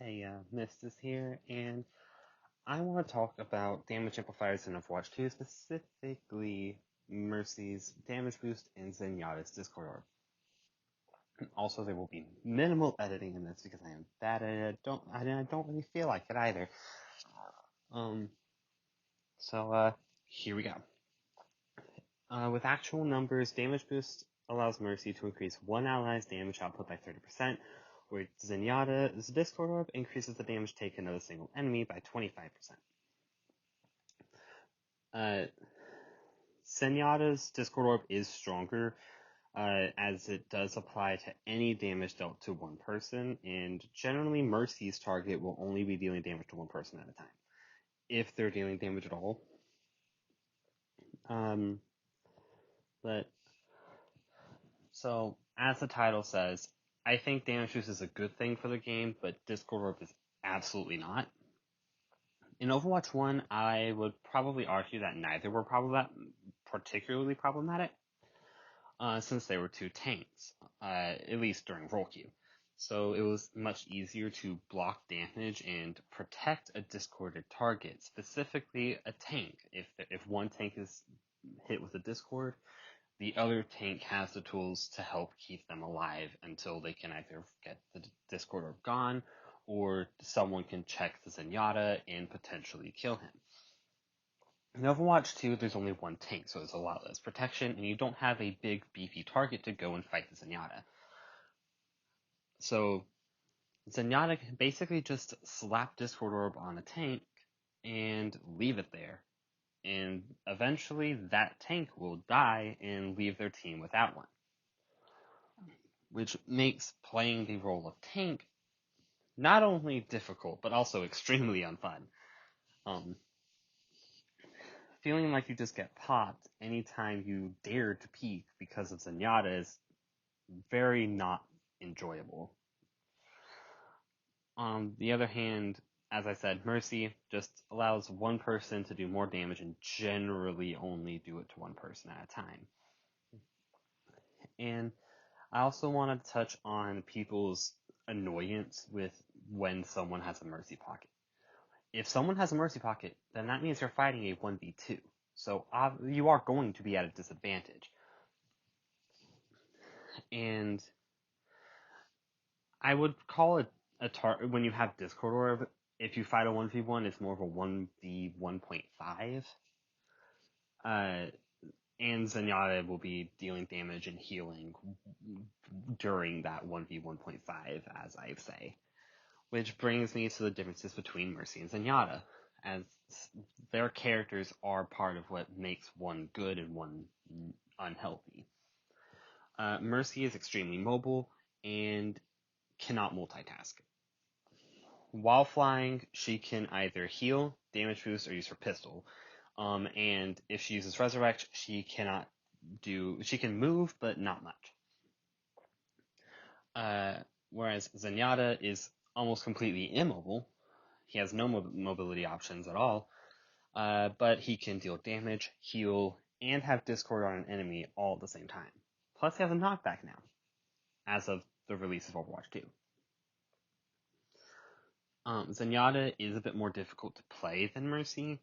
Hey, Mistus here, and I want to talk about damage amplifiers in Overwatch 2, specifically Mercy's damage boost and Zenyatta's Discord Orb. Also, there will be minimal editing in this because I am bad at it. I don't really feel like it either. Um, so here we go. With actual numbers, damage boost allows Mercy to increase one ally's damage output by 30%, where Zenyatta's Discord Orb increases the damage taken of a single enemy by 25%. Zenyatta's Discord Orb is stronger, as it does apply to any damage dealt to one person, and generally Mercy's target will only be dealing damage to one person at a time, if they're dealing damage at all. But so, as the title says, I think damage boost is a good thing for the game, but Discord Orb is absolutely not. In Overwatch 1, I would probably argue that neither were particularly problematic, since they were two tanks, at least during role queue. So it was much easier to block damage and protect a discorded target, specifically a tank. If one tank is hit with a discord, the other tank has the tools to help keep them alive until they can either get the discord orb gone, or someone can check the Zenyatta and potentially kill him. In Overwatch 2, there's only one tank, so there's a lot less protection, and you don't have a big, beefy target to go and fight the Zenyatta. So, Zenyatta can basically just slap Discord Orb on a tank and leave it there. And eventually, that tank will die and leave their team without one. Which makes playing the role of tank not only difficult, but also extremely unfun. Feeling like you just get popped anytime you dare to peek because of Zenyatta is very not enjoyable. On the other hand, as I said, Mercy just allows one person to do more damage and generally only do it to one person at a time. And I also want to touch on people's annoyance with when someone has a Mercy pocket. If someone has a Mercy pocket, then that means you're fighting a 1v2. So you are going to be at a disadvantage. And I would call it when you have Discord Orb, if you fight a 1v1, it's more of a 1v1.5. And Zenyatta will be dealing damage and healing during that 1v1.5, as I say. Which brings me to the differences between Mercy and Zenyatta, as their characters are part of what makes one good and one unhealthy. Mercy is extremely mobile and cannot multitask. While flying, she can either heal, damage boost, or use her pistol. And if she uses Resurrect, she can move, but not much. Whereas Zenyatta is almost completely immobile. He has no mobility options at all, but he can deal damage, heal, and have Discord on an enemy all at the same time. Plus, he has a knockback now, as of the release of Overwatch 2. Zenyatta is a bit more difficult to play than Mercy,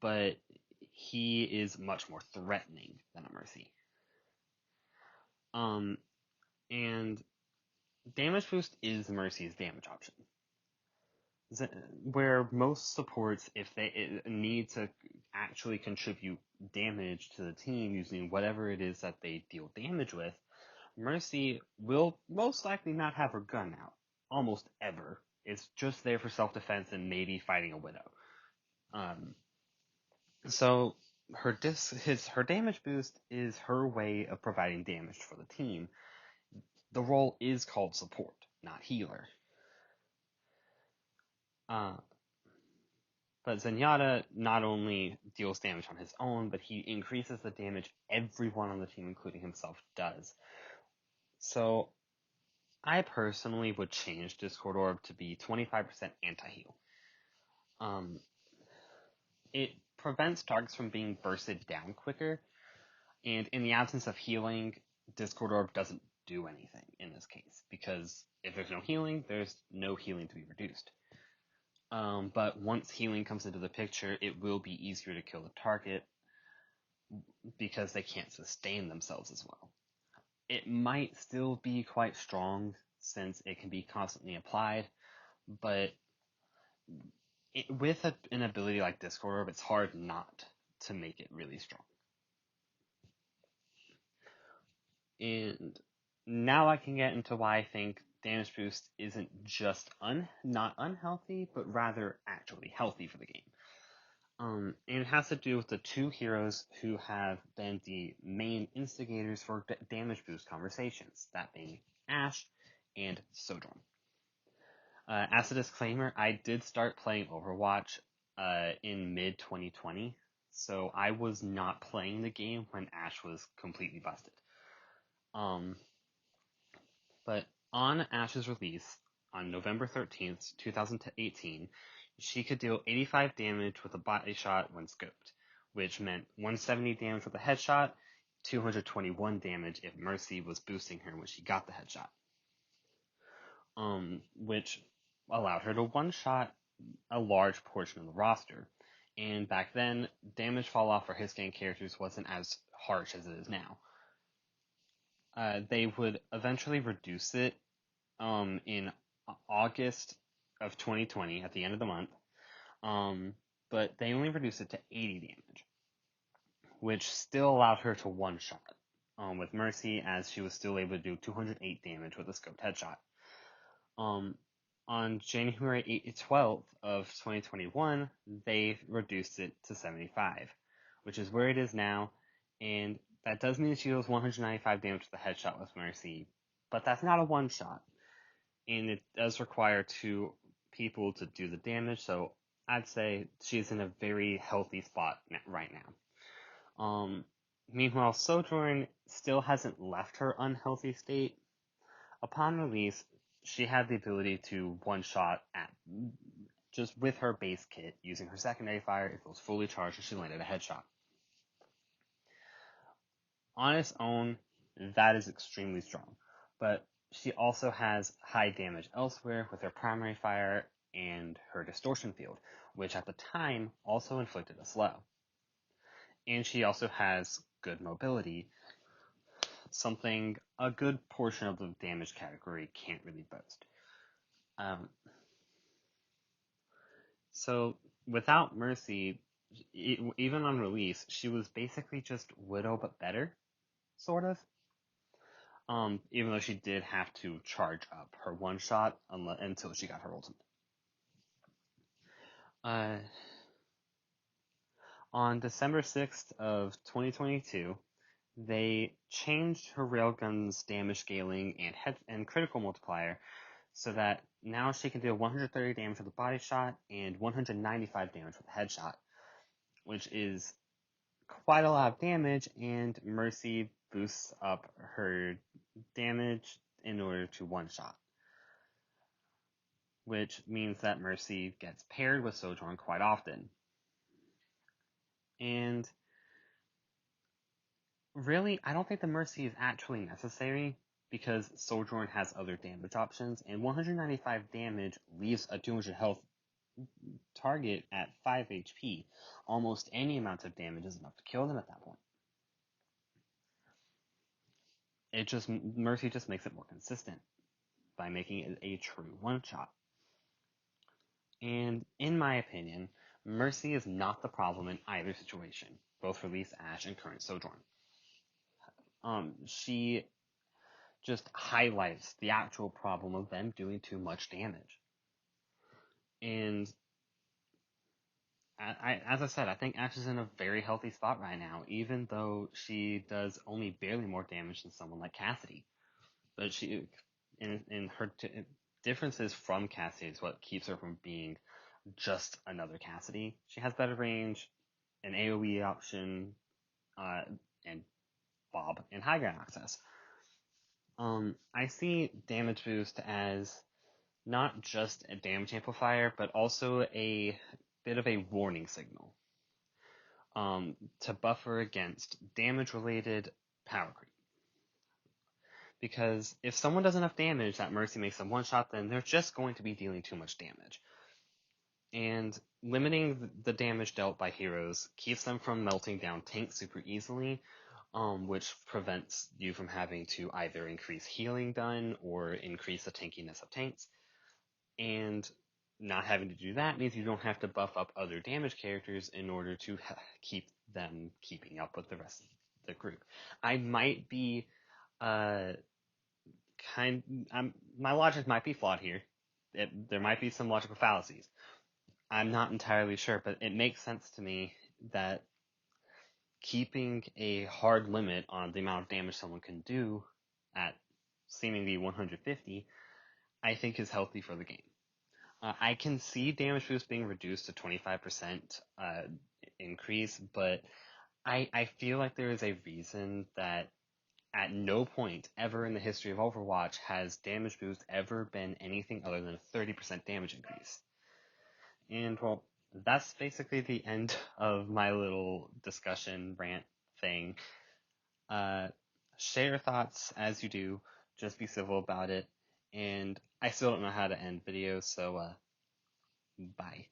but he is much more threatening than a Mercy. And damage boost is Mercy's damage option. Where most supports, if they need to actually contribute damage to the team using whatever it is that they deal damage with, Mercy will most likely not have her gun out, almost ever. It's just there for self-defense and maybe fighting a Widow. So her damage boost is her way of providing damage for the team. The role is called support, not healer. But Zenyatta not only deals damage on his own, but he increases the damage everyone on the team, including himself, does. So I personally would change Discord Orb to be 25% anti-heal. It prevents targets from being bursted down quicker, and in the absence of healing, Discord Orb doesn't do anything in this case, because if there's no healing, there's no healing to be reduced. But once healing comes into the picture, it will be easier to kill the target because they can't sustain themselves as well. It might still be quite strong since it can be constantly applied, but with an ability like Discord Orb, it's hard not to make it really strong. And now I can get into why I think damage boost isn't just not unhealthy, but rather actually healthy for the game. And it has to do with the two heroes who have been the main instigators for damage boost conversations, that being Ashe and Sojourn. As a disclaimer, I did start playing Overwatch in mid-2020, so I was not playing the game when Ashe was completely busted. But on Ashe's release, on November 13th, 2018, she could deal 85 damage with a body shot when scoped, which meant 170 damage with a headshot, 221 damage if Mercy was boosting her when she got the headshot. Which allowed her to one-shot a large portion of the roster. And back then, damage fall-off for hit-scan characters wasn't as harsh as it is now. They would eventually reduce it in August of 2020, at the end of the month, but they only reduced it to 80 damage, which still allowed her to one-shot with Mercy, as she was still able to do 208 damage with a scoped headshot. On January 12th of 2021, they reduced it to 75, which is where it is now, and that does mean she deals 195 damage with a headshot with Mercy, but that's not a one-shot, and it does require two people to do the damage, so I'd say she's in a very healthy spot right now. Meanwhile, Sojourn still hasn't left her unhealthy state. Upon release, she had the ability to one-shot at just with her base kit, using her secondary fire. If it was fully charged, she landed a headshot. On its own, that is extremely strong, but she also has high damage elsewhere with her primary fire and her distortion field, which at the time also inflicted a slow. And she also has good mobility, something a good portion of the damage category can't really boast. So without Mercy, even on release, she was basically just Widow but better, sort of. Even though she did have to charge up her one shot until she got her ultimate. On December 6th of 2022, they changed her railgun's damage scaling and critical multiplier so that now she can deal 130 damage with a body shot and 195 damage with a headshot, which is quite a lot of damage, and Mercy boosts up her damage in order to one-shot, which means that Mercy gets paired with Sojourn quite often. And really, I don't think the Mercy is actually necessary, because Sojourn has other damage options, and 195 damage leaves a 200 health target at 5 HP. Almost any amount of damage is enough to kill them at that point. Mercy just makes it more consistent by making it a true one-shot. And in my opinion, Mercy is not the problem in either situation, both release Ashe and current Sojourn. She just highlights the actual problem of them doing too much damage. And as I said, I think Ashe is in a very healthy spot right now, even though she does only barely more damage than someone like Cassidy. But she, in her differences from Cassidy is what keeps her from being just another Cassidy. She has better range, an AoE option, and Bob and high ground access. I see damage boost as not just a damage amplifier, but also a bit of a warning signal to buffer against damage-related power creep. Because if someone does enough damage that Mercy makes them one-shot, then they're just going to be dealing too much damage. And limiting the damage dealt by heroes keeps them from melting down tanks super easily, which prevents you from having to either increase healing done or increase the tankiness of tanks. And not having to do that means you don't have to buff up other damage characters in order to keep them keeping up with the rest of the group. I might be uh, my logic might be flawed here. There might be some logical fallacies. I'm not entirely sure, but it makes sense to me that keeping a hard limit on the amount of damage someone can do at seemingly 150, I think is healthy for the game. I can see damage boost being reduced to 25% increase, but I feel like there is a reason that at no point ever in the history of Overwatch has damage boost ever been anything other than a 30% damage increase. And well, that's basically the end of my little discussion rant thing. Uh, share your thoughts as you do. Just be civil about it. And I still don't know how to end videos, so bye.